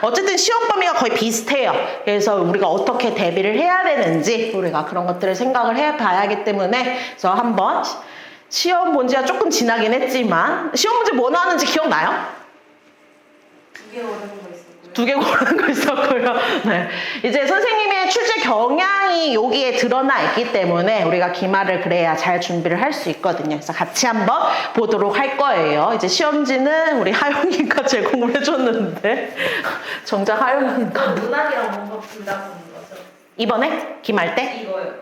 어쨌든 시험 범위가 거의 비슷해요. 그래서 우리가 어떻게 대비를 해야 되는지 우리가 그런 것들을 생각을 해봐야 하기 때문에 그래서 한번 시험 문제가 조금 지나긴 했지만 시험 문제 뭐 나왔는지 기억나요? 2개 어려운 거 있었고요. 2개 고르는 거 있었고요. 네. 이제 선생님의 출제 경향이 여기에 드러나 있기 때문에 우리가 기말을 그래야 잘 준비를 할 수 있거든요. 그래서 같이 한번 보도록 할 거예요. 이제 시험지는 우리 하영이가 제공을 해줬는데 정작 하영이가 문학이랑 문법 둘 다 보는 거죠? 이번에 기말 때? 이거요.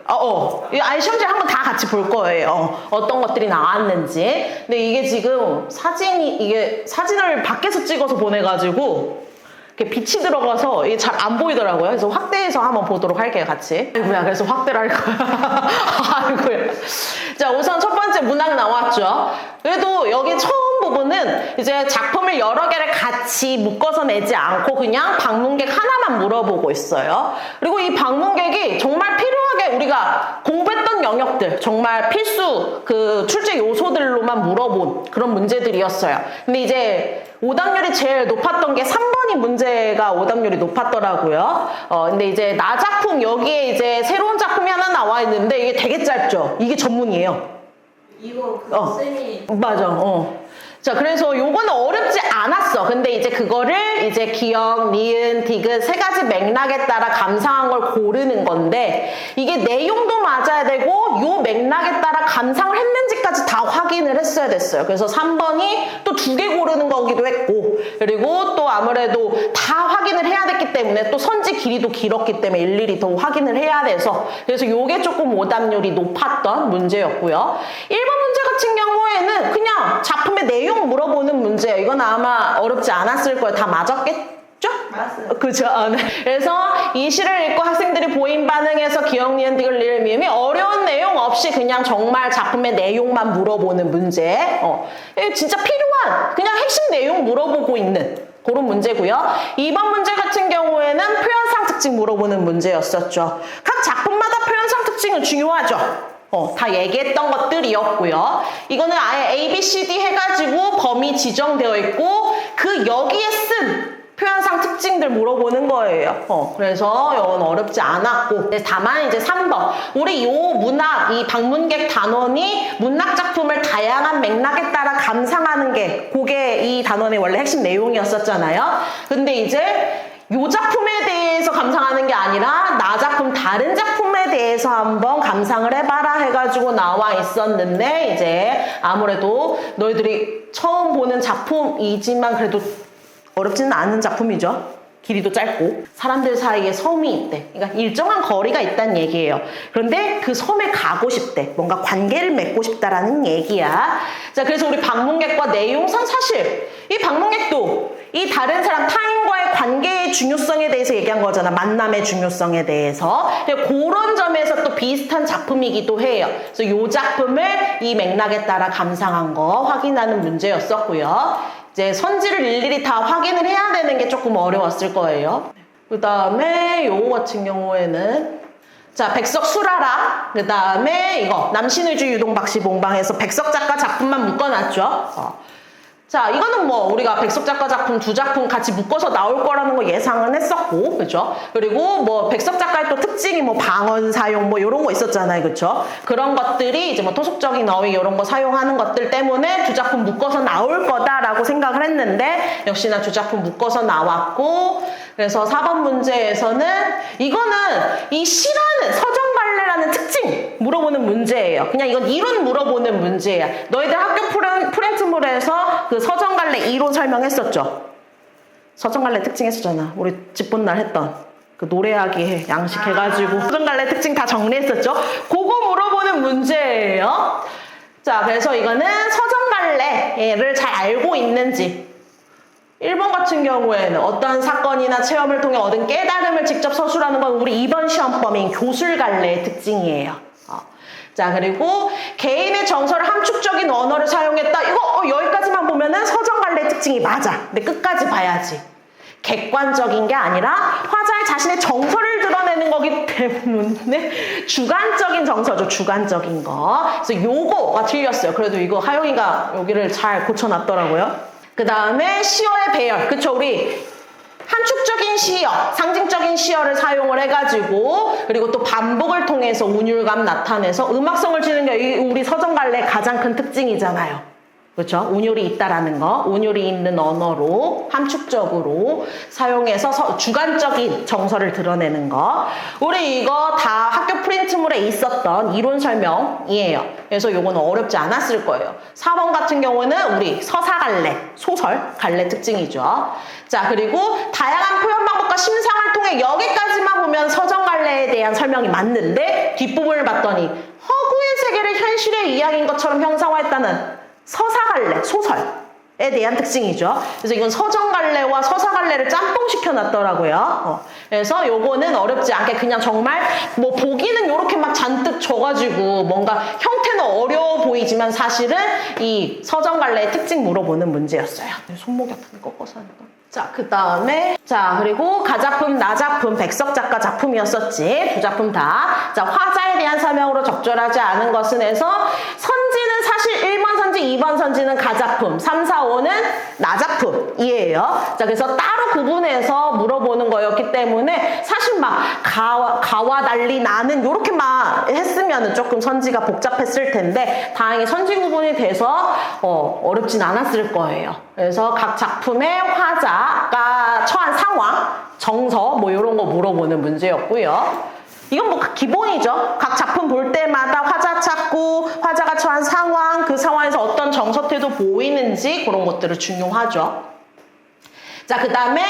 아니 시험지 한번 다 같이 볼 거예요. 어떤 것들이 나왔는지. 근데 이게 지금 이게 사진을 밖에서 찍어서 보내가지고 이렇게 빛이 들어가서 이게 잘 안 보이더라고요. 그래서 확대해서 한번 보도록 할게요, 같이. 아이고야, 그래서 확대를 할 거야. 아이고야. 자, 우선 첫 번째 문학 나왔죠. 그래도 여기 처음 부분은 이제 작품을 여러 개를 같이 묶어서 내지 않고 그냥 방문객 하나만 물어보고 있어요. 그리고 이 방문객이 정말 필요하게 우리가 공부했던 영역들, 정말 필수 그 출제 요소들로만 물어본 그런 문제들이었어요. 근데 이제 오답률이 제일 높았던 게 3번이 문제가 오답률이 높았더라고요. 근데 이제 나 작품 여기에 이제 새로운 작품이 하나 나와 있는데 이게 되게 짧죠. 이게 전문이에요. 이거 그 쌤이 맞아. 자, 그래서 요거는 어렵지 않았어. 근데 이제 그거를 이제 기억, 니은, 디귿 세 가지 맥락에 따라 감상한 걸 고르는 건데 이게 내용도 맞아야 되고 요 맥락에 따라 감상을 했는지까지 다 확인을 했어야 됐어요. 그래서 3번이 또 2개 고르는 거기도 했고 그리고 또 아무래도 다 확인을 해야 됐기 때문에 또 선지 길이도 길었기 때문에 일일이 더 확인을 해야 돼서 그래서 요게 조금 오답률이 높았던 문제였고요. 1번 문제 같은 경우에는 그냥 작품의 내용 물어보는 문제예요. 이건 아마 어렵지 않았을 거예요. 다 맞았겠죠? 맞았어요. 그죠? 네. 그래서 이 시를 읽고 학생들이 보인 반응에서 기억, 니은, 디귿, 리을, 미음이 어려운 내용 없이 그냥 정말 작품의 내용만 물어보는 문제. 진짜 필요한 그냥 핵심 내용 물어보고 있는 그런 문제고요. 2번 문제 같은 경우에는 표현상 특징 물어보는 문제였었죠. 각 작품마다 표현상 특징은 중요하죠. 다 얘기했던 것들이었고요. 이거는 아예 A, B, C, D 해가지고 범위 지정되어 있고 그 여기에 쓴 표현상 특징들 물어보는 거예요. 그래서 이건 어렵지 않았고 다만 이제 3번 우리 요 문학, 이 방문객 단원이 문학 작품을 다양한 맥락에 따라 감상하는 게 그게 이 단원의 원래 핵심 내용이었었잖아요. 근데 이제 요 작품에 대해서 감상하는 게 아니라 나 작품 다른 작품에 대해서 한번 감상을 해봐라 해가지고 나와 있었는데 이제 아무래도 너희들이 처음 보는 작품이지만 그래도 어렵지는 않은 작품이죠. 길이도 짧고 사람들 사이에 섬이 있대. 그러니까 일정한 거리가 있다는 얘기예요. 그런데 그 섬에 가고 싶대. 뭔가 관계를 맺고 싶다라는 얘기야. 자, 그래서 우리 방문객과 내용상 사실 이 방문객도 이 다른 사람 타인과의 관계의 중요성에 대해서 얘기한 거잖아. 만남의 중요성에 대해서. 그런 점에서 또 비슷한 작품이기도 해요. 그래서 이 작품을 이 맥락에 따라 감상한 거 확인하는 문제였었고요. 이제 선지를 일일이 다 확인을 해야 되는 게 조금 어려웠을 거예요. 그 다음에 요거 같은 경우에는 자, 백석 수라라. 그 다음에 이거 남신의주 유동박씨 봉방에서 백석 작가 작품만 묶어놨죠. 자, 이거는 뭐 우리가 백석 작가 작품 2작품 같이 묶어서 나올 거라는 거 예상은 했었고, 그죠? 그리고 뭐 백석 작가의 또 특징이 뭐 방언 사용 뭐 이런 거 있었잖아요, 그죠? 그런 것들이 이제 뭐 토속적인 어휘 이런 거 사용하는 것들 때문에 2작품 묶어서 나올 거다라고 생각을 했는데 역시나 2작품 묶어서 나왔고, 그래서 4번 문제에서는 이거는 이 시라는 서정갈래라는 특징 물어보는 문제예요. 그냥 이건 이론 물어보는 문제야. 너희들 학교 프렌트물에서 그 서정갈래 이론 설명했었죠. 서정갈래 특징 했었잖아. 우리 집본날 했던 그 노래하기 양식 해가지고 서정갈래 특징 다 정리했었죠. 그거 물어보는 문제예요. 자, 그래서 이거는 서정갈래를 잘 알고 있는지 1번 같은 경우에는 어떤 사건이나 체험을 통해 얻은 깨달음을 직접 서술하는 건 우리 2번 시험 범위인 교술갈래의 특징이에요. 자, 그리고 개인의 정서를 함축적인 언어를 사용했다. 이거 여기까지만 보면은 서정갈래의 특징이 맞아. 근데 끝까지 봐야지. 객관적인 게 아니라 화자의 자신의 정서를 드러내는 거기 때문에 주관적인 정서죠. 주관적인 거. 그래서 요거가 틀렸어요. 그래도 이거 하영이가 여기를 잘 고쳐놨더라고요. 그 다음에 시어의 배열. 그쵸? 우리 함축적인 시어, 상징적인 시어를 사용을 해가지고 그리고 또 반복을 통해서 운율감 나타내서 음악성을 주는 게 우리 서정갈래의 가장 큰 특징이잖아요. 그렇죠? 운율이 있다라는 거, 운율이 있는 언어로 함축적으로 사용해서 주관적인 정서를 드러내는 거. 우리 이거 다 학교 프린트물에 있었던 이론 설명이에요. 그래서 요거는 어렵지 않았을 거예요. 4번 같은 경우는 우리 서사갈래, 소설 갈래 특징이죠. 자, 그리고 다양한 표현 방법과 심상을 통해 여기까지만 보면 서정갈래에 대한 설명이 맞는데 뒷부분을 봤더니 허구의 세계를 현실의 이야기인 것처럼 형상화했다는 서사갈래, 소설에 대한 특징이죠. 그래서 이건 서정갈래와 서사갈래를 짬뽕시켜 놨더라고요. 그래서 요거는 어렵지 않게 그냥 정말 뭐 보기는 요렇게 막 잔뜩 줘가지고 뭔가 형태는 어려워 보이지만 사실은 이 서정갈래의 특징 물어보는 문제였어요. 손목이 아프게 꺾어서 하니까. 자, 그 다음에 자, 그리고 가작품, 나작품, 백석 작가 작품이었었지. 두 작품 다. 자, 화자에 대한 설명으로 적절하지 않은 것은 해서 선지는 사실 1번 선지, 2번 선지는 가작품, 3, 4, 5는 나작품이에요. 자, 그래서 따로 구분해서 물어보는 거였기 때문에 사실 막 가와 달리 나는 요렇게만 했으면 조금 선지가 복잡했을 텐데 다행히 선지 구분이 돼서 어렵진 않았을 거예요. 그래서 각 작품의 화자가 처한 상황, 정서 뭐 이런 거 물어보는 문제였고요. 이건 뭐 기본이죠. 각 작품 볼 때마다 화자 찾고 화자가 처한 상황, 그 상황에서 어떤 정서태도 보이는지 그런 것들을 중요하죠. 자, 그 다음에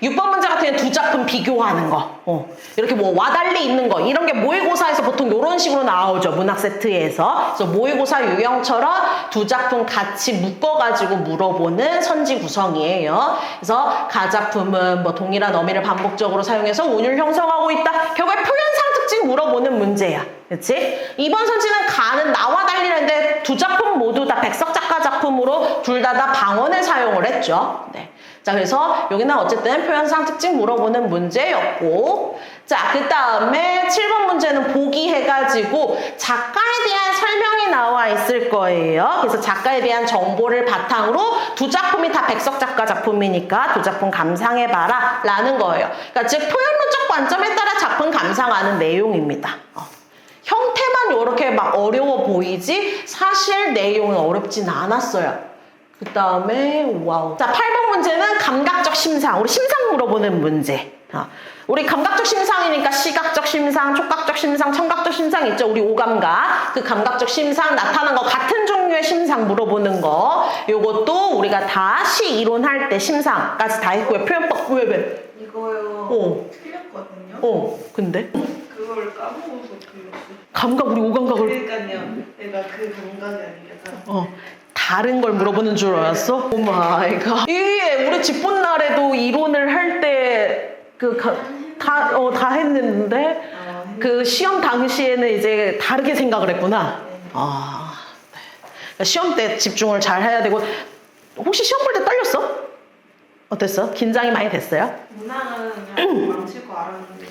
6번 문제 같은 경우는 두 작품 비교하는 거. 이렇게 뭐 와달리 있는 거. 이런 게 모의고사에서 보통 이런 식으로 나오죠. 문학 세트에서. 그래서 모의고사 유형처럼 두 작품 같이 묶어가지고 물어보는 선지 구성이에요. 그래서 가작품은 뭐 동일한 어미를 반복적으로 사용해서 운율 형성하고 있다. 결국에 표현상 특징 물어보는 문제야. 그치? 이번 선지는 가는 나와 달리는데 두 작품 모두 다 백석 작가 작품으로 둘 다 방언을 사용을 했죠. 네. 자, 그래서 여기는 어쨌든 표현상 특징 물어보는 문제였고, 자, 그 다음에 7번 문제는 보기 해가지고 작가에 대한 설명이 나와 있을 거예요. 그래서 작가에 대한 정보를 바탕으로 두 작품이 다 백석 작가 작품이니까 두 작품 감상해봐라 라는 거예요. 그러니까 즉 표현론적 관점에 따라 작품 감상하는 내용입니다. 형태만 이렇게 막 어려워 보이지 사실 내용은 어렵진 않았어요. 그 다음에 와우. 자, 8번 문제는 감각적 심상. 우리 심상 물어보는 문제. 우리 감각적 심상이니까 시각적 심상, 촉각적 심상, 청각적 심상 있죠. 우리 오감각. 그 감각적 심상 나타난 거 같은 종류의 심상 물어보는 거. 요것도 우리가 다 시 이론할 때 심상까지 다 했고요. 표현법 왜? 이거요. 틀렸거든요. 근데? 그걸 까먹어서 틀렸어. 감각 우리 오감각을. 그러니까요. 내가 그 감각이 아니라서. 다른 걸 물어보는 줄 알았어? 오 마이 갓. 이게 우리 집본 날에도 이론을 할 때 다 했는데 그 시험 당시에는 이제 다르게 생각을 했구나. 네. 네. 그러니까 시험 때 집중을 잘 해야 되고 혹시 시험 볼 때 떨렸어? 어땠어? 긴장이 많이 됐어요? 문항은 그냥 망칠 거 알았는데.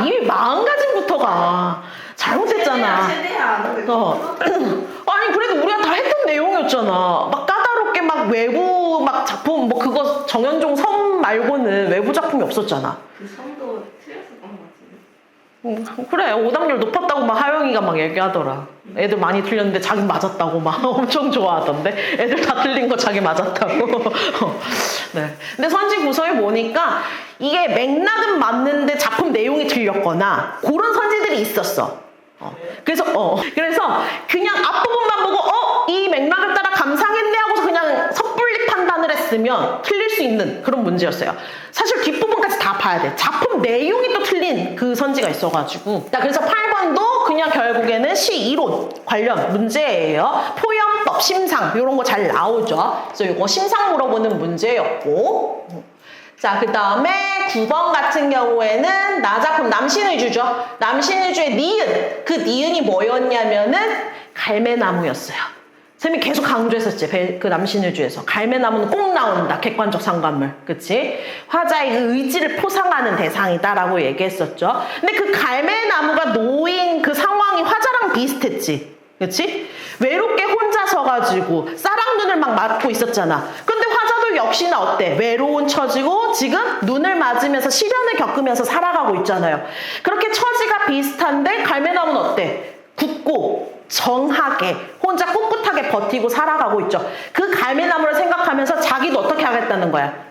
이미 마음가짐부터가 잘못했잖아. 최대한 아니 그래도 우리가 다 했던 내용이었잖아. 막 까다롭게 막 외부 막 작품 뭐 그거 정현종 섬 말고는 외부 작품이 없었잖아. 그 섬도 틀렸었던 것 같은데. 그래 5답률 높았다고 막 하영이가 막 얘기하더라. 애들 많이 틀렸는데 자기 맞았다고 막 엄청 좋아하던데 애들 다 틀린 거 자기 맞았다고. 네. 근데 선지 구성에 보니까 이게 맥락은 맞는데 작품 내용이 틀렸거나 그런 선지들이 있었어. 그래서 그냥 앞부분만 보고 이 맥락을 따라 감상했네 하고서 그냥 섣불리 판단을 했으면 틀릴 수 있는 그런 문제였어요. 사실 뒷부분까지 다 봐야 돼. 작품 내용이 또 틀린 그 선지가 있어가지고. 자, 그래서 8번도 그냥 결국에는 시 이론 관련 문제예요. 표현법, 심상 이런 거 잘 나오죠. 그래서 이거 심상 물어보는 문제였고. 자, 그 다음에 9번 같은 경우에는 나작품 남신의주죠. 남신의주의 니은. 그 니은이 뭐였냐면은 갈매나무였어요. 쌤이 계속 강조했었지. 그 남신의주에서. 갈매나무는 꼭 나온다. 객관적 상관물. 그치? 화자의 그 의지를 포상하는 대상이다라고 얘기했었죠. 근데 그 갈매나무가 놓인 그 상황이 화자랑 비슷했지. 그치? 외롭게 혼자 서가지고 쌀랑눈을 막 맞고 있었잖아. 근데 화자도 처지도 역시나 어때? 외로운 처지고 지금 눈을 맞으면서 시련을 겪으면서 살아가고 있잖아요. 그렇게 처지가 비슷한데 갈매나무는 어때? 굳고 정하게 혼자 꿋꿋하게 버티고 살아가고 있죠. 그 갈매나무를 생각하면서 자기도 어떻게 하겠다는 거야?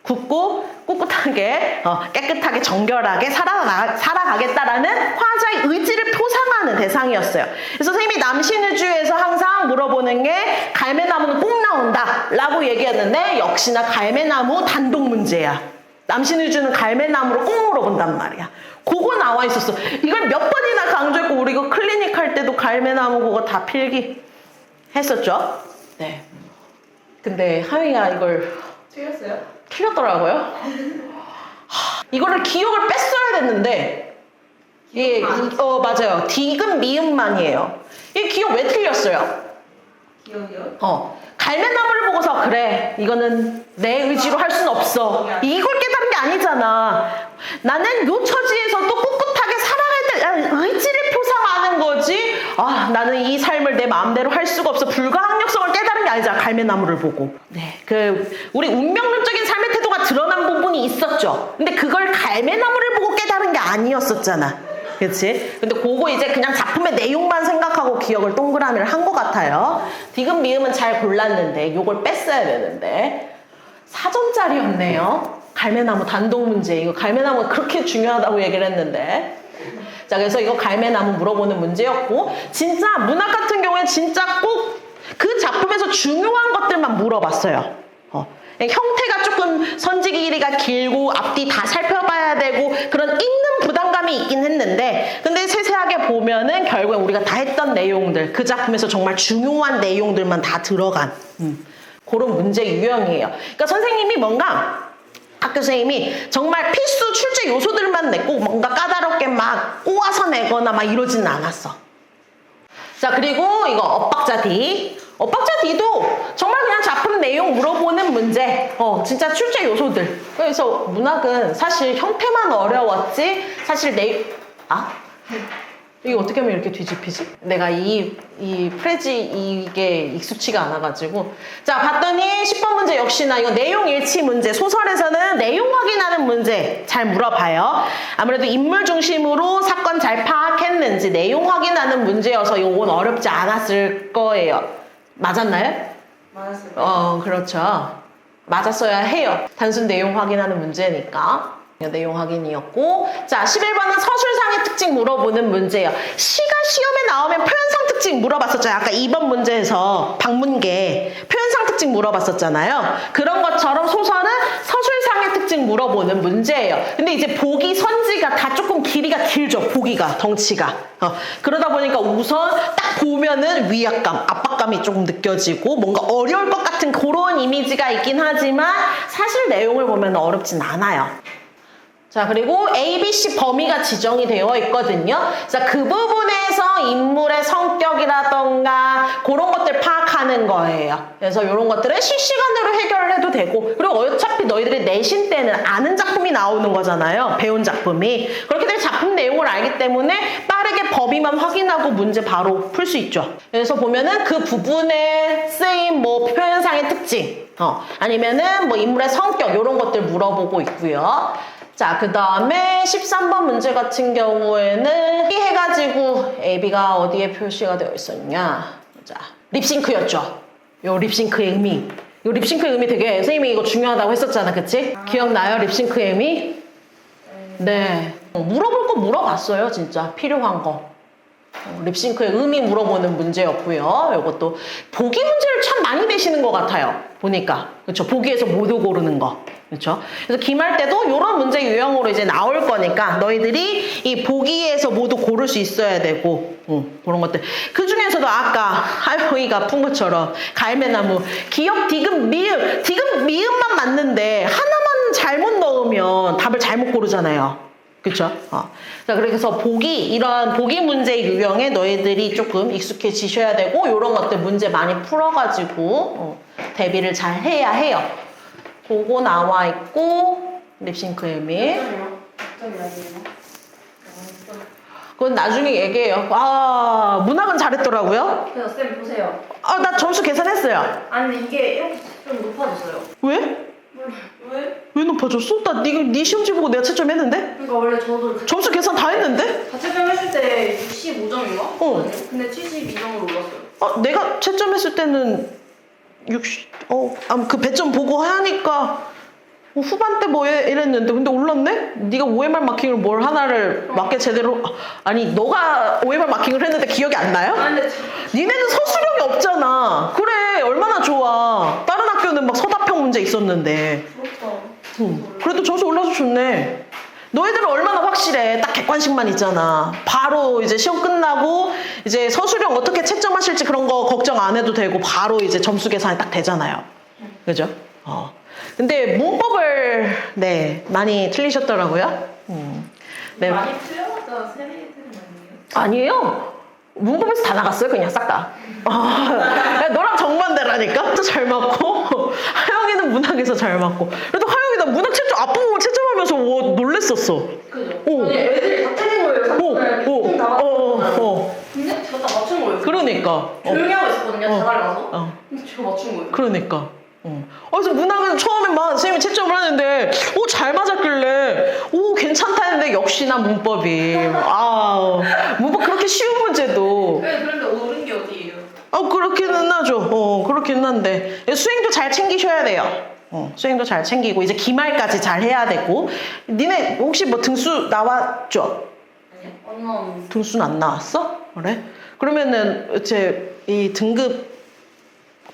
굳고 꿋꿋하게 깨끗하게 정결하게 살아가겠다라는 화자의 의지를 표상하는 대상이었어요. 그래서 선생님이 남신의주에서 항상 물어보는 게 갈매나무는 꼭 나온다 라고 얘기했는데 역시나 갈매나무 단독 문제야. 남신의주는 갈매나무를 꼭 물어본단 말이야. 그거 나와 있었어. 이걸 몇 번이나 강조했고 우리 이거 클리닉 할 때도 갈매나무 그거 다 필기 했었죠. 네. 근데 하영이가 이걸 틀렸어요? 틀렸더라고요. 이거를 기억을 뺐어야 됐는데 예, 맞아요. 디귿 미음만이에요. 이 기억 왜 틀렸어요? 기억이요? 갈매나무를 보고서 그래 이거는 내 의지로 할 수는 없어 이걸 깨달은 게 아니잖아. 나는 요 처지에서도 꿋꿋하게 살아갈 때 의지를 표상하는 거지. 아 나는 이 삶을 내 마음대로 할 수가 없어 불가항력성을 깨달은 게 아니잖아. 갈매나무를 보고. 네, 우리 운명론적인 삶의 태도가 드러난 부분이 있었죠. 근데 그걸 갈매나무를 보고 깨달은 게 아니었었잖아. 그치? 근데 그거 이제 그냥 작품의 내용만 생각하고 기억을 동그라미를 한 것 같아요. 디귿 미음은 잘 골랐는데 요걸 뺐어야 되는데 4점짜리였네요. 갈매나무 단독 문제. 이거 갈매나무가 그렇게 중요하다고 얘기를 했는데 자 그래서 이거 갈매나무 물어보는 문제였고 진짜 문학 같은 경우에 진짜 꼭 그 작품에서 중요한 것들만 물어봤어요. 형태가 조금 선지 길이가 길고 앞뒤 다 살펴봐야 되고 그런 읽는 부담감이 있긴 했는데 근데 세세하게 보면은 결국에 우리가 다 했던 내용들 그 작품에서 정말 중요한 내용들만 다 들어간 그런 문제 유형이에요. 그러니까 선생님이 뭔가 학교 선생님이 정말 필수 출제 요소들만 냈고 뭔가 까다롭게 막 꼬아서 내거나 막 이러지는 않았어. 자 그리고 이거 엇박자 D. 엇박자 D도 정말 그냥 작품 내용 물어보는 문제. 진짜 출제 요소들. 그래서 문학은 사실 형태만 어려웠지 사실 이게 어떻게 하면 이렇게 뒤집히지? 내가 이 프레지 이게 익숙치가 않아가지고 자 봤더니 10번 문제 역시나 이거 내용 일치 문제. 소설에서는 내용 확인하는 문제 잘 물어봐요. 아무래도 인물 중심으로 사건 잘 파악했는지 내용 확인하는 문제여서 이건 어렵지 않았을 거예요. 맞았나요? 맞았어요. 그렇죠. 맞았어야 해요. 단순 내용 확인하는 문제니까. 내용 확인이었고 자 11번은 서술상의 특징 물어보는 문제예요. 시가 시험에 나오면 표현상 특징 물어봤었잖아요. 아까 2번 문제에서 방문계 표현상 특징 물어봤었잖아요. 그런 것처럼 소설은 서술상의 특징 물어보는 문제예요. 근데 이제 보기 선지가 다 조금 길이가 길죠. 보기가 덩치가 그러다 보니까 우선 딱 보면은 위압감 압박감이 조금 느껴지고 뭔가 어려울 것 같은 그런 이미지가 있긴 하지만 사실 내용을 보면 어렵진 않아요. 자 그리고 A, B, C 범위가 지정이 되어 있거든요. 자 그 부분에서 인물의 성격이라던가 그런 것들 파악하는 거예요. 그래서 이런 것들은 실시간으로 해결을 해도 되고 그리고 어차피 너희들이 내신 때는 아는 작품이 나오는 거잖아요. 배운 작품이. 그렇게 되면 작품 내용을 알기 때문에 빠르게 범위만 확인하고 문제 바로 풀 수 있죠. 그래서 보면은 그 부분에 쓰인 뭐 표현상의 특징 아니면은 뭐 인물의 성격 이런 것들 물어보고 있고요. 자, 그 다음에 13번 문제 같은 경우에는 해가지고 AB가 어디에 표시가 되어 있었냐. 자, 립싱크였죠. 요 립싱크의 의미. 요 립싱크의 의미 되게 선생님이 이거 중요하다고 했었잖아. 그치? 기억나요? 립싱크의 의미? 네. 물어볼 거 물어봤어요. 진짜. 필요한 거. 립싱크의 의미 물어보는 문제였고요. 이것도 보기 문제를 참 많이 내시는 것 같아요. 보니까. 그렇죠? 보기에서 모두 고르는 거. 그렇죠? 그래서 기말 때도 이런 문제 유형으로 이제 나올 거니까 너희들이 이 보기에서 모두 고를 수 있어야 되고 그런 것들. 그 중에서도 아까 할머니가 푼 것처럼 갈매나무 기역 디귿 미음만 맞는데 하나만 잘못 넣으면 답을 잘못 고르잖아요. 그쵸? 자, 그래서 이런 보기 문제 유형에 너희들이 조금 익숙해지셔야 되고, 요런 것들 문제 많이 풀어가지고, 대비를 잘 해야 해요. 그거 나와 있고, 립싱크 의미. 그건 나중에 얘기해요. 아, 문학은 잘했더라고요. 그래서 쌤 보세요. 아, 나 점수 계산했어요. 아니 근데 이게 이렇게 좀 높아졌어요. 왜? 몰라. 왜? 왜 높아졌어? 나 네 시험지 보고 내가 채점했는데? 그러니까 원래 저도 점수 계산 다 했는데? 가채점 했을 때 65점인가? 어. 근데 72점으로 올랐어요. 아, 내가 채점했을 때는 60, 그 배점 보고 하니까 후반 때 뭐 이랬는데 근데 올랐네? 네가 OMR 마킹을 뭘 하나를 맞게 제대로 아니 너가 OMR 마킹을 했는데 기억이 안 나요? 아니 근데 니네는 서술형이 없잖아. 그래 얼마나 좋아. 다른 학교는 막 서답형 문제 있었는데 부럽다. 그래도 점수 올라서 좋네. 너희들은 얼마나 확실해. 딱 객관식만 있잖아. 바로 이제 시험 끝나고 이제 서술형 어떻게 채점하실지 그런 거 걱정 안 해도 되고 바로 이제 점수 계산이 딱 되잖아요. 그죠? 근데 문법을 네 많이 틀리셨더라고요. 네. 많이 틀려봤자 3개 틀린 거 아니에요? 아니에요. 문법에서 다 나갔어요. 그냥 싹 다. 야, 너랑 정반대라니까. 또 잘 맞고 하영이는 문학에서 잘 맞고. 그래도 하영이 나 문학 채점 앞부분 채점하면서 그죠? 오. 아니 애들이 다 틀린 거예요. 근데 제가 다 맞춘 거예요. 그러니까. 조용히 하고 있었거든요. 다 달라서. 어. 근데 제가 맞춘 거예요. 그러니까. 그래서 문학은 처음에 막 선생님이 채점을 하는데 잘 맞았길래 괜찮다 했는데 역시나 문법이 문법 그렇게 쉬운 문제도 네, 그런데 오른 게 어디예요? 그렇기는 하죠. 그렇기는 한데 수행도 잘 챙기셔야 돼요. 수행도 잘 챙기고 이제 기말까지 잘 해야 되고. 니네 혹시 뭐 등수 나왔죠? 아니요. 안 나왔는데. 등수는 안 나왔어? 그래? 그러면은 이 등급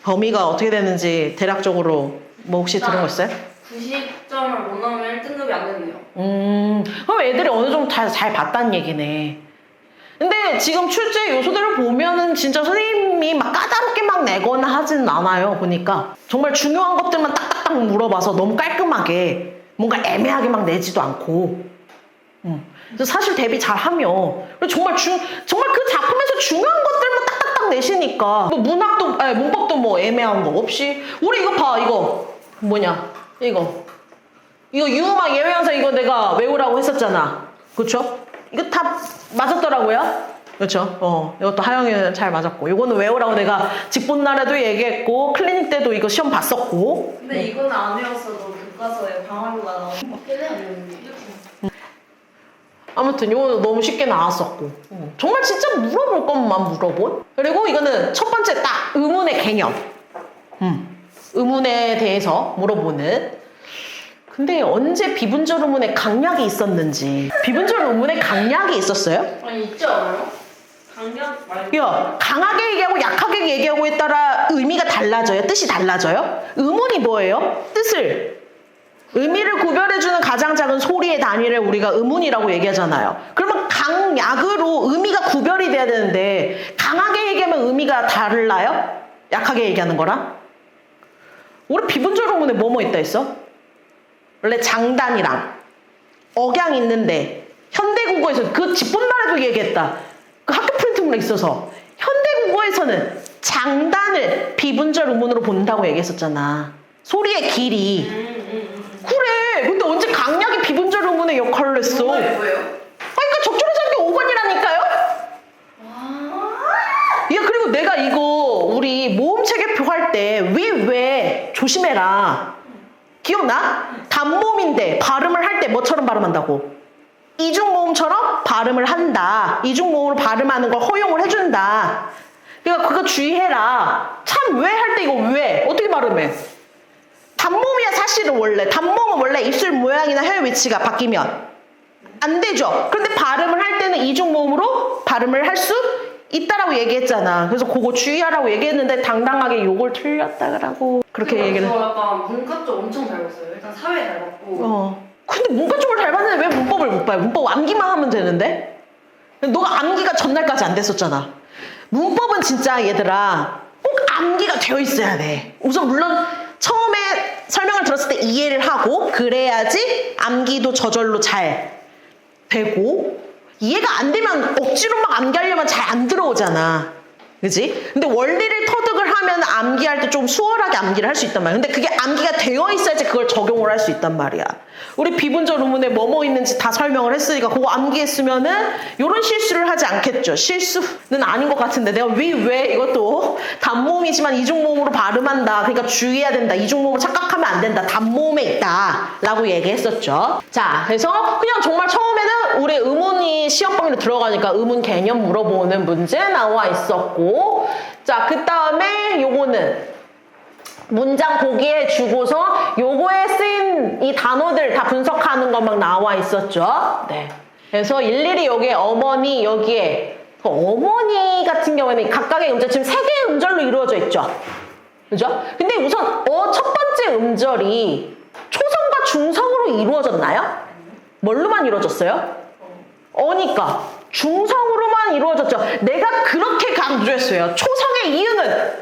범위가 어떻게 되는지 대략적으로 뭐 혹시 들은 거 있어요? 90점을 못 넘으면 1등급이 안 된대요. 그럼 애들이 어느 정도 다 잘 봤다는 얘기네. 근데 지금 출제 요소들을 보면은 진짜 선생님이 막 까다롭게 막 내거나 하진 않아요. 보니까 정말 중요한 것들만 딱딱딱 물어봐서 너무 깔끔하게 뭔가 애매하게 막 내지도 않고. 그래서 사실 대비 잘하면 정말 그 작품에서 중요한 것들만 딱딱딱 내시니까 뭐 문법도 뭐 애매한 거 없이 우리 이거 봐 이거 뭐냐 이거 유음악 예외현상 이거 내가 외우라고 했었잖아. 그쵸? 이거 다 맞았더라고요. 그렇죠? 이것도 하영이는 잘 맞았고 이거는 외우라고 내가 직본 날에도 얘기했고 클리닉 때도 이거 시험 봤었고. 근데 이거는 안 외웠어도 교과서에 방학로가 나오고 걔네 아니었는데 이렇게. 아무튼 이거는 너무 쉽게 나왔었고 정말 진짜 물어볼 것만 물어본. 그리고 이거는 첫 번째 딱 의문의 개념. 의문에 대해서 물어보는. 근데 언제 비분절 의문에 강약이 있었는지. 비분절 의문에 강약이 있었어요? 아니 있지 않아요? 강약 말고. 야, 강하게 얘기하고 약하게 얘기하고에 따라 의미가 달라져요? 뜻이 달라져요? 의문이 뭐예요? 의미를 구별해주는 가장 작은 소리의 단위를 우리가 의문이라고 얘기하잖아요. 그러면 강약으로 의미가 구별이 돼야 되는데 강하게 얘기하면 의미가 달라요? 약하게 얘기하는 거랑? 우리 비분절 의문에 뭐뭐 있다 했어? 원래 장단이랑 억양 있는데 현대국어에서 그 직본말에도 얘기했다. 그 학교 프린트문에 있어서 현대국어에서는 장단을 비분절 의문으로 본다고 얘기했었잖아. 소리의 길이. 그래. 근데 언제 강약이 비분절 의문의 역할을 했어? 뭐예요? 그러니까 적절하지 않은 게 5번이라니까요? 야, 그리고 내가 이거 우리 모음 체계표 할 때 왜 조심해라. 기억나? 단모음인데 발음을 할 때 뭐처럼 발음한다고? 이중모음처럼 발음을 한다. 이중모음으로 발음하는 걸 허용을 해준다. 그러니까 그거 주의해라. 참 왜 할 때 이거 왜? 어떻게 발음해? 단모음이야 사실은 원래. 단모음은 원래 입술 모양이나 혀의 위치가 바뀌면 안 되죠. 그런데 발음을 할 때는 이중모음으로 발음을 할 수 있다라고 얘기했잖아. 그래서 그거 주의하라고 얘기했는데 당당하게 요걸 틀렸다라고 그렇게 얘기를. 저 약간 문과 쪽 엄청 잘 봤어요. 일단 사회 잘 봤고. 근데 문과 쪽을 잘 봤는데 왜 문법을 못 봐요? 문법 암기만 하면 되는데? 너가 암기가 전날까지 안 됐었잖아. 문법은 진짜 얘들아 꼭 암기가 되어 있어야 돼. 우선 물론 처음에 설명을 들었을 때 이해를 하고 그래야지 암기도 저절로 잘 되고 이해가 안 되면 억지로 막 암기하려면 잘 안 들어오잖아. 그지? 근데 원리를 터득을 하면 암기할 때 좀 수월하게 암기를 할 수 있단 말이야. 근데 그게 암기가 되어 있어야지 그걸 적용을 할 수 있단 말이야. 우리 비분절 의문에 뭐뭐 있는지 다 설명을 했으니까 그거 암기했으면은 이런 실수를 하지 않겠죠. 실수는 아닌 것 같은데 내가 왜 이것도 단모음이지만 이중모음으로 발음한다. 그러니까 주의해야 된다. 이중모음으로 착각하면 안 된다. 단모음에 있다. 라고 얘기했었죠. 자, 그래서 그냥 정말 처음에는 우리 의문이 시험 범위로 들어가니까 의문 개념 물어보는 문제 나와 있었고, 자, 그 다음에 요거는 문장 보기에 주고서 요거에 쓰인 이 단어들 다 분석하는 거 막 나와 있었죠. 네. 그래서 일일이 여기에 어머니, 여기에 그 어머니 같은 경우에는 각각의 음절 지금 3개의 음절로 이루어져 있죠. 그죠? 근데 우선 첫 번째 음절이 초성과 중성으로 이루어졌나요? 뭘로만 이루어졌어요? 어니까 중성으로만 이루어졌죠. 내가 그렇게 강조했어요. 초성의 이응은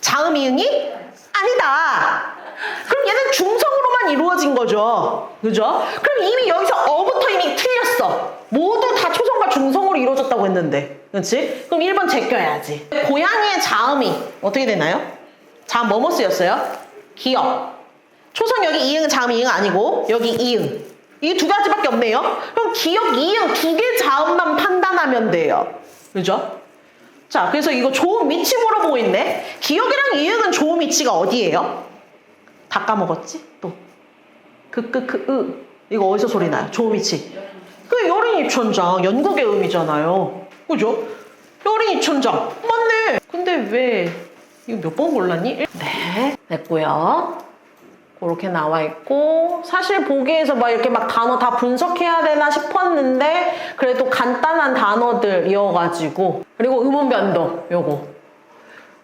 자음 이응이 아니다. 그럼 얘는 중성으로만 이루어진 거죠. 그죠? 그럼 이미 여기서 어부터 이미 틀렸어. 모두 다 초성과 중성으로 이루어졌다고 했는데. 그렇지? 그럼 1번 제껴야지. 고양이의 자음이 어떻게 되나요? 자음 뭐뭐 쓰였어요? 기역. 초성 여기 이응은 자음 이응 아니고 여기 이응. 이 두 가지밖에 없네요. 그럼 기역, 이응 두 개 자음만 판단하면 돼요. 그죠? 자, 그래서 이거 조음 위치 물어보고 있네. 기역이랑 이응은 조음 위치가 어디예요? 다 까먹었지? 또. 이거 어디서 소리 나요? 조음 위치. 그 여린 입천장, 연국의 음이잖아요. 그죠? 여린 입천장. 맞네. 근데 왜 이거 몇 번 골랐니? 네, 됐고요. 그렇게 나와 있고, 사실 보기에서 막 이렇게 막 단어 다 분석해야 되나 싶었는데 그래도 간단한 단어들이어가지고, 그리고 의문 변동 요거.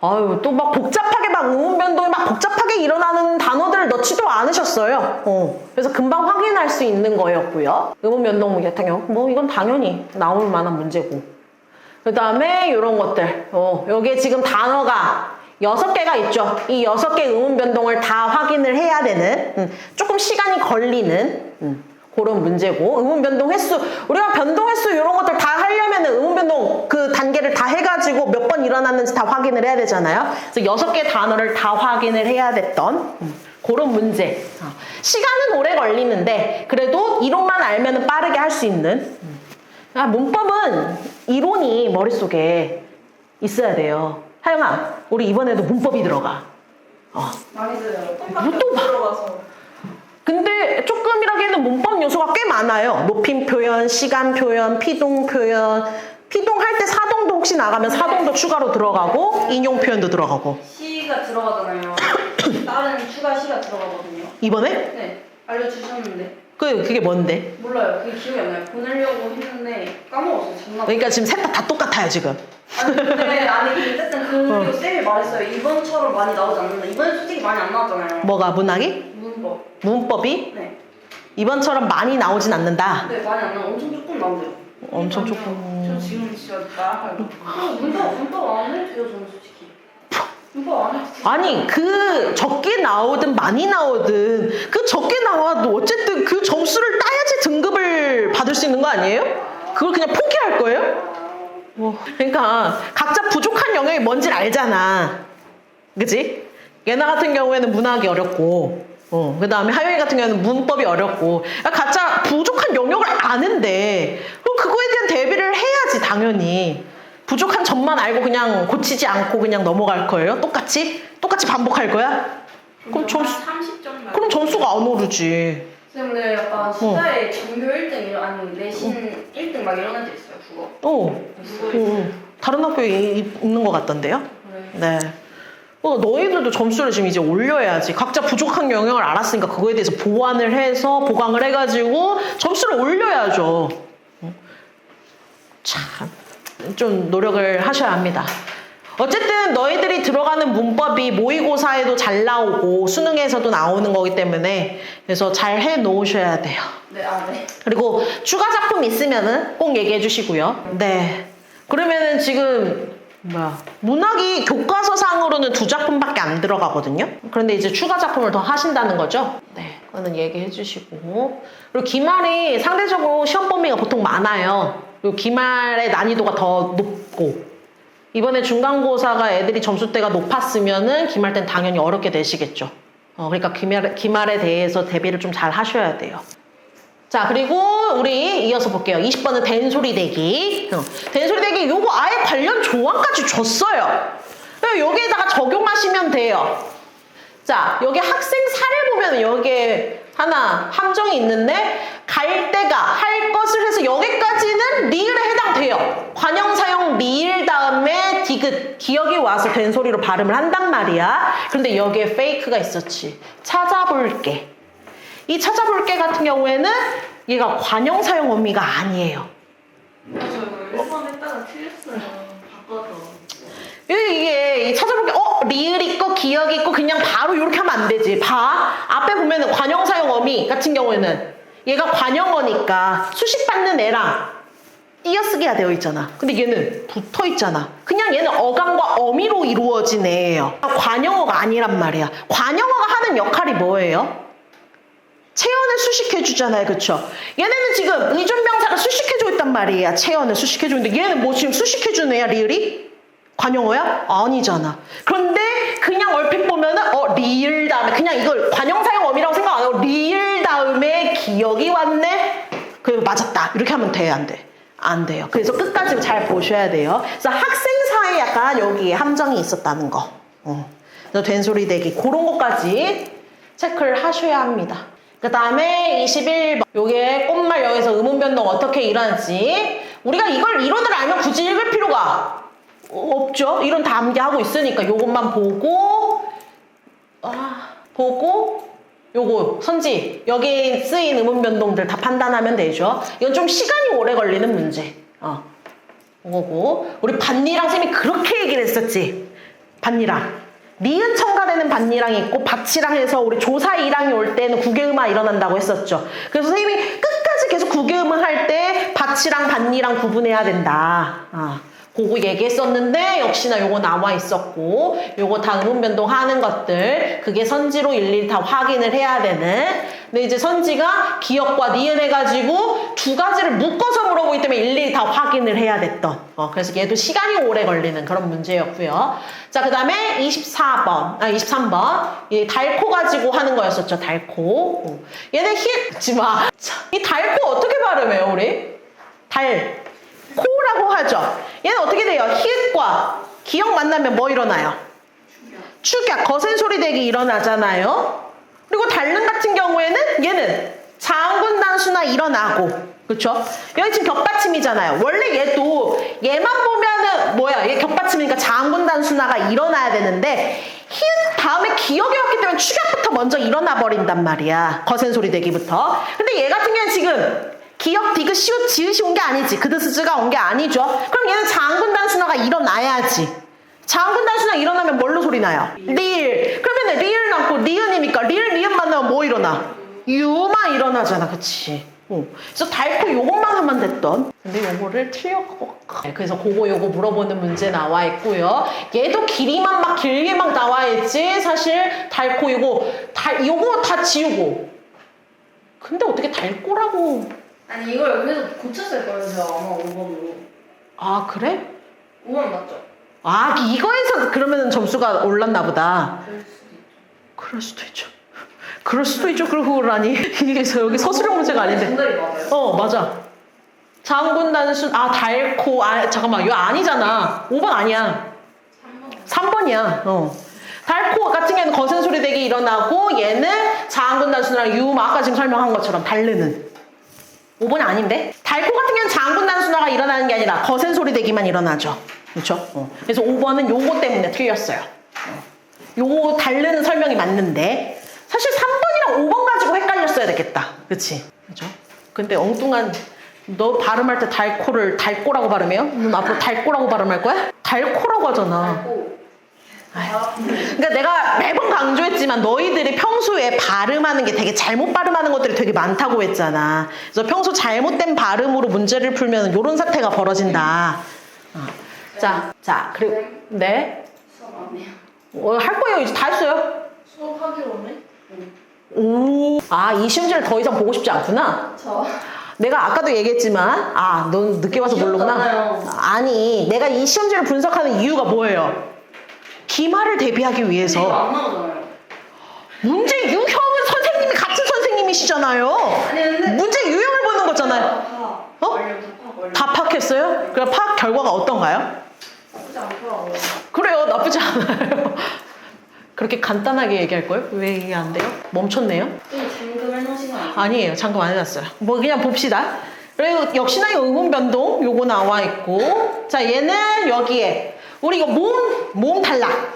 아유, 또 막 복잡하게 막 의문 변동이 막 복잡하게 일어나는 단어들을 넣지도 않으셨어요. 그래서 금방 확인할 수 있는 거였고요. 의문 변동 같은 경우 뭐 이건 당연히 나올 만한 문제고. 그 다음에 이런 것들. 여기에 지금 단어가 6개가 있죠. 이 6개 의문 변동을 다 확인을 해야 되는, 조금 시간이 걸리는 그런 문제고, 의문 변동 횟수, 우리가 변동 횟수 이런 것들 다 하려면 의문 변동 그 단계를 다 해가지고 몇 번 일어났는지 다 확인을 해야 되잖아요. 그래서 6개 단어를 다 확인을 해야 됐던 그런 문제. 시간은 오래 걸리는데 그래도 이론만 알면 빠르게 할 수 있는. 문법은 이론이 머릿속에 있어야 돼요. 하영아, 우리 이번에도 문법이 들어가. 많이 들어요. 또 봐. 들어가서. 근데 조금이라기에는 문법 요소가 꽤 많아요. 높임 표현, 시간 표현, 피동 표현. 피동할 때 사동도 혹시 나가면 사동도 추가로 들어가고, 인용 표현도 들어가고. 시가 들어가잖아요. 다른 추가 시가 들어가거든요. 이번에? 네, 알려주셨는데. 그게 뭔데? 몰라요. 그게 기억이 안 나요. 보내려고 했는데 까먹었어요. 장난. 그러니까 지금 셋 다 똑같아요, 지금. 아니 근데 어쨌든 그리고 쌤이 말했어요. 이번처럼 많이 나오지 않는다. 이번에 솔직히 많이 안 나왔잖아요. 뭐가, 문학이? 문법. 문법이? 네. 이번처럼 많이 나오진 않는다. 네, 많이 안 나와. 엄청 조금 나오네요. 엄청 조금. 저 지금 진짜 나락할까. 문법 안 해도 돼요, 저는 솔직히. 문법 안 해도 돼요. 아니, 그 적게 나오든 많이 나오든 그 적게 나와도 어쨌든 그 점수를 따야지 등급을 받을 수 있는 거 아니에요? 그걸 그냥 포기할 거예요? 그러니까 각자 부족한 영역이 뭔지 알잖아. 그치? 예나 같은 경우에는 문학이 어렵고, 그 다음에 하영이 같은 경우에는 문법이 어렵고, 각자 부족한 영역을 아는데 그럼 그거에 대한 대비를 해야지. 당연히 부족한 점만 알고 그냥 고치지 않고 그냥 넘어갈 거예요? 똑같이 반복할 거야? 그럼 점수 30점 그럼 점수가 안 오르지. 쌤, 근데 약간 수다에 전교 1등 아니 내신 1등 막 이런 애들 있어요. 국어. 다른 학교에 있는 것 같던데요? 네. 네. 너희들도 점수를 지금 이제 올려야지. 각자 부족한 영역을 알았으니까 그거에 대해서 보완을 해서 보강을 해가지고 점수를 올려야죠. 참, 좀 노력을 하셔야 합니다. 어쨌든 너희들이 들어가는 문법이 모의고사에도 잘 나오고 수능에서도 나오는 거기 때문에 그래서 잘 해놓으셔야 돼요. 네, 네. 그리고 추가 작품 있으면은 꼭 얘기해 주시고요. 네. 그러면은 지금 문학이 교과서상으로는 2작품밖에 안 들어가거든요. 그런데 이제 추가 작품을 더 하신다는 거죠. 네, 그거는 얘기해 주시고. 그리고 기말이 상대적으로 시험 범위가 보통 많아요. 그리고 기말의 난이도가 더 높고, 이번에 중간고사가 애들이 점수대가 높았으면은 기말 땐 당연히 어렵게 되시겠죠. 그러니까 기말에 대해서 대비를 좀 잘 하셔야 돼요. 자, 그리고 우리 이어서 볼게요. 20번은 된소리 대기. 된소리 대기 요거 아예 관련 조항까지 줬어요. 여기에다가 적용하시면 돼요. 자, 여기 학생 사례 보면 여기에 하나 함정이 있는데 갈 때가 할 것을 해서 여기까지는 리을에 해당돼요. 관형 사용 리을 다음에 디귿 기억이 와서 된소리로 발음을 한단 말이야. 그런데 여기에 페이크가 있었지. 찾아볼게. 이 찾아볼게 같은 경우에는 얘가 관형 사용 어미가 아니에요. 저 이거 1번 했다가 틀렸어요. 바꿔서. 이게 찾아볼게 리을 있고 기억 있고 그냥 바로 이렇게 하면 안 되지. 앞에 보면은 관형 사용 어미 같은 경우에는 얘가 관형어니까 수식받는 애랑 띄어쓰기가 되어 있잖아. 근데 얘는 붙어 있잖아. 그냥 얘는 어감과 어미로 이루어진 애예요. 관형어가 아니란 말이야. 관형어가 하는 역할이 뭐예요? 체언을 수식해 주잖아요. 그쵸? 얘네는 지금 의존명사가 수식해 줘 있단 말이야. 체언을 수식해 주는데 얘는 뭐 지금 수식해 주는 애야 리을이? 관형어야? 아니잖아. 그런데 그냥 얼핏 보면은 리을 다음에 그냥 이걸 관형 사용 어미라고 생각 안 하고 리을 다음에 기억이 왔네? 그리고 맞았다. 이렇게 하면 돼? 안 돼? 안 돼요. 그래서 끝까지 잘 보셔야 돼요. 그래서 학생사에 약간 여기에 함정이 있었다는 거. 그래서 된소리 대기 그런 것까지 체크를 하셔야 합니다. 그 다음에 21번 요게 꽃말 여기서 의문 변동 어떻게 일어나지? 우리가 이걸 이론을 알면 굳이 읽을 필요가 없죠. 이론 다 암기하고 있으니까 요것만 보고 요거 선지 여기 쓰인 의문 변동들 다 판단하면 되죠. 이건 좀 시간이 오래 걸리는 문제. 그거고 우리 반니랑 쌤이 그렇게 얘기를 했었지. 반니랑 니은 첨가되는 반니랑 있고 밭이랑 해서 우리 조사 1항이 올 때는 구개음화 일어난다고 했었죠. 그래서 선생님이 끝까지 계속 구개음을 할 때 밭이랑 반니랑 구분해야 된다. 그거 얘기했었는데 역시나 요거 나와 있었고 요거 다 의문 변동하는 것들 그게 선지로 일일이 다 확인을 해야 되는. 근데 이제 선지가 기억과 니은 해가지고 두 가지를 묶어서 물어보기 때문에 일일이 다 확인을 해야 됐던 그래서 얘도 시간이 오래 걸리는 그런 문제였고요. 자, 그 다음에 23번 이 달코 가지고 하는 거였었죠. 달코. 얘는 히읗지마. 이 달코 어떻게 발음해요 우리? 코라고 하죠. 얘는 어떻게 돼요? 히읗과 기억 만나면 뭐 일어나요? 축약, 거센소리 대기 일어나잖아요. 그리고 달릉 같은 경우에는 얘는 자음군 단수나 일어나고 그쵸? 여기 지금 겹받침이잖아요. 원래 얘도 얘만 보면은 얘 겹받침이니까 자음군 단수나가 일어나야 되는데 히읗 다음에 기억이 왔기 때문에 축약부터 먼저 일어나 버린단 말이야. 거센소리 대기부터. 근데 얘 같은 경우는 지금 기억, 디귿, 시옷, 지읒이 온 게 아니지. 그드스즈가 온 게 아니죠. 그럼 얘는 자음군 단수나가 일어나야지. 자음군 단수나 일어나면 뭘로 소리 나요? 리을. 그러면 리을 남고 리은이니까 리을, 리은 만나면 뭐 일어나? 유만 일어나잖아. 그치? 그래서 달코 요것만 하면 됐던. 근데 요거를 틀렸고. 그래서 요거 물어보는 문제 나와 있고요. 얘도 길이만 막 길게 막 나와 있지. 사실 달코 요거 다 지우고. 근데 어떻게 달코라고. 아니 이걸 여기서 고쳤을 거예요. 제가 아마 5번으로. 그래? 5번 맞죠? 이거에서 그러면 점수가 올랐나 보다. 그럴 수도 있죠. 그럴 수도 있죠. 그러고 그러니 이게 여기 서술형 문제가 아닌데. 정답이 맞아요. 맞아. 자음군 단수 달코 잠깐만 이거 아니잖아. 5번 아니야. 3번이야. 달코 같은 경우는 거센소리 대기 일어나고 얘는 자음군 단수랑 유마 아까 지금 설명한 것처럼 달르는. 5번이 아닌데? 달코 같은 경우는 자음군 단수나가 일어나는 게 아니라 거센소리 대기만 일어나죠. 그렇죠? 그래서 5번은 요거 때문에 틀렸어요. 요거 달르는 설명이 맞는데 사실 3번이랑 5번 가지고 헷갈렸어야 됐겠다. 그치? 그죠? 근데 엉뚱한 너 발음할 때 달코를 달코라고 발음해요? 넌 앞으로 달코라고 발음할 거야? 달코라고 하잖아. 그러니까 내가 매번 강조했지만 너희들이 평소에 발음하는 게 되게 잘못 발음하는 것들이 되게 많다고 했잖아. 그래서 평소 잘못된 발음으로 문제를 풀면 이런 사태가 벌어진다. 자, 그리고 네. 수업 안 해요. 할 거예요. 이제 다 했어요. 수업하기로 오네? 이 시험지를 더 이상 보고 싶지 않구나. 내가 아까도 얘기했지만 넌 늦게 와서 모르구나. 않아요. 아니, 내가 이 시험지를 분석하는 이유가 뭐예요? 기말을 대비하기 이거 위해서. 안 나오잖아요. 문제 유형은 선생님이 같은 선생님이시잖아요. 아니 근데 문제 유형을 보는 거잖아요. 어? 다 파악했어요? 그럼 파악 결과가 어떤가요? 나쁘지 않더라고요. 그래요, 나쁘지 않아요. 그렇게 간단하게 얘기할 거예요? 왜 이게 안 돼요? 멈췄네요? 좀 잠금 해놓으신 거 아니에요? 아니에요. 잠금 안 해놨어요. 뭐 그냥 봅시다. 그리고 역시나 이 의문 변동 요거 나와 있고, 자 얘는 여기에 우리 이거 모음 탈락,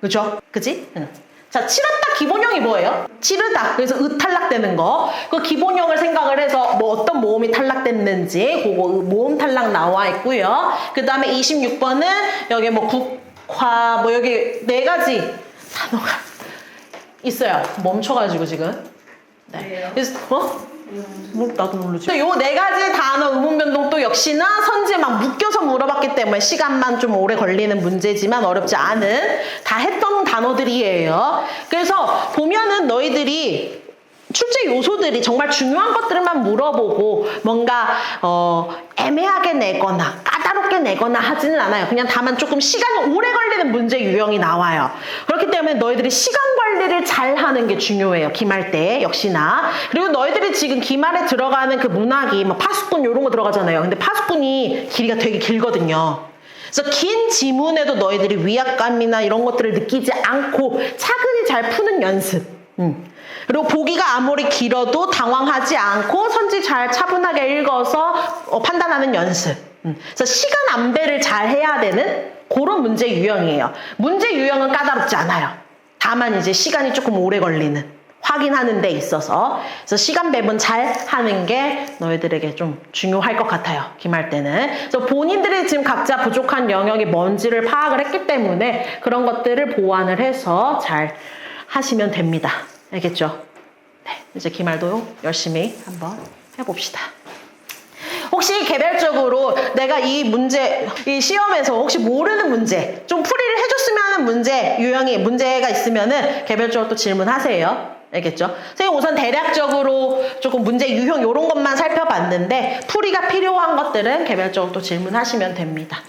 그죠? 그지? 응. 자, 치렀다 기본형이 뭐예요? 치르다. 그래서 탈락되는 거. 그 기본형을 생각을 해서 뭐 어떤 모음이 탈락됐는지 그거 모음 탈락 나와 있고요. 그 다음에 26번은 여기 뭐 국화 뭐 여기 4가지 단어가 있어요. 멈춰가지고 지금. 네. 그래서 뭐 나도 모르지. 요 4가지 단어 의문 변동도 역시나 선지에 막 묶여서 물어봤기 때문에 시간만 좀 오래 걸리는 문제지만 어렵지 않은 다 했던 단어들이에요. 그래서 보면은 너희들이 출제 요소들이 정말 중요한 것들만 물어보고 뭔가 애매하게 내거나 까다롭게 내거나 하지는 않아요. 그냥 다만 조금 시간이 오래 걸리는 문제 유형이 나와요. 그렇기 때문에 너희들이 시간 관리를 잘 하는 게 중요해요. 기말 때 역시나. 그리고 너희들이 지금 기말에 들어가는 그 문학이 뭐 파수꾼 이런 거 들어가잖아요. 근데 파수꾼이 길이가 되게 길거든요. 그래서 긴 지문에도 너희들이 위압감이나 이런 것들을 느끼지 않고 차근히 잘 푸는 연습. 그리고 보기가 아무리 길어도 당황하지 않고 선지 잘 차분하게 읽어서 판단하는 연습. 그래서 시간 안배를 잘 해야 되는 그런 문제 유형이에요. 문제 유형은 까다롭지 않아요. 다만 이제 시간이 조금 오래 걸리는, 확인하는 데 있어서. 그래서 시간 배분 잘 하는 게 너희들에게 좀 중요할 것 같아요. 기말 때는. 그래서 본인들이 지금 각자 부족한 영역이 뭔지를 파악을 했기 때문에 그런 것들을 보완을 해서 잘 하시면 됩니다. 알겠죠? 네, 이제 기말도 열심히 한번 해봅시다. 혹시 개별적으로 내가 이 문제, 이 시험에서 혹시 모르는 문제, 좀 풀이를 해줬으면 하는 문제, 문제가 있으면은 개별적으로 또 질문하세요. 알겠죠? 선생님 우선 대략적으로 조금 문제 유형 이런 것만 살펴봤는데 풀이가 필요한 것들은 개별적으로 또 질문하시면 됩니다.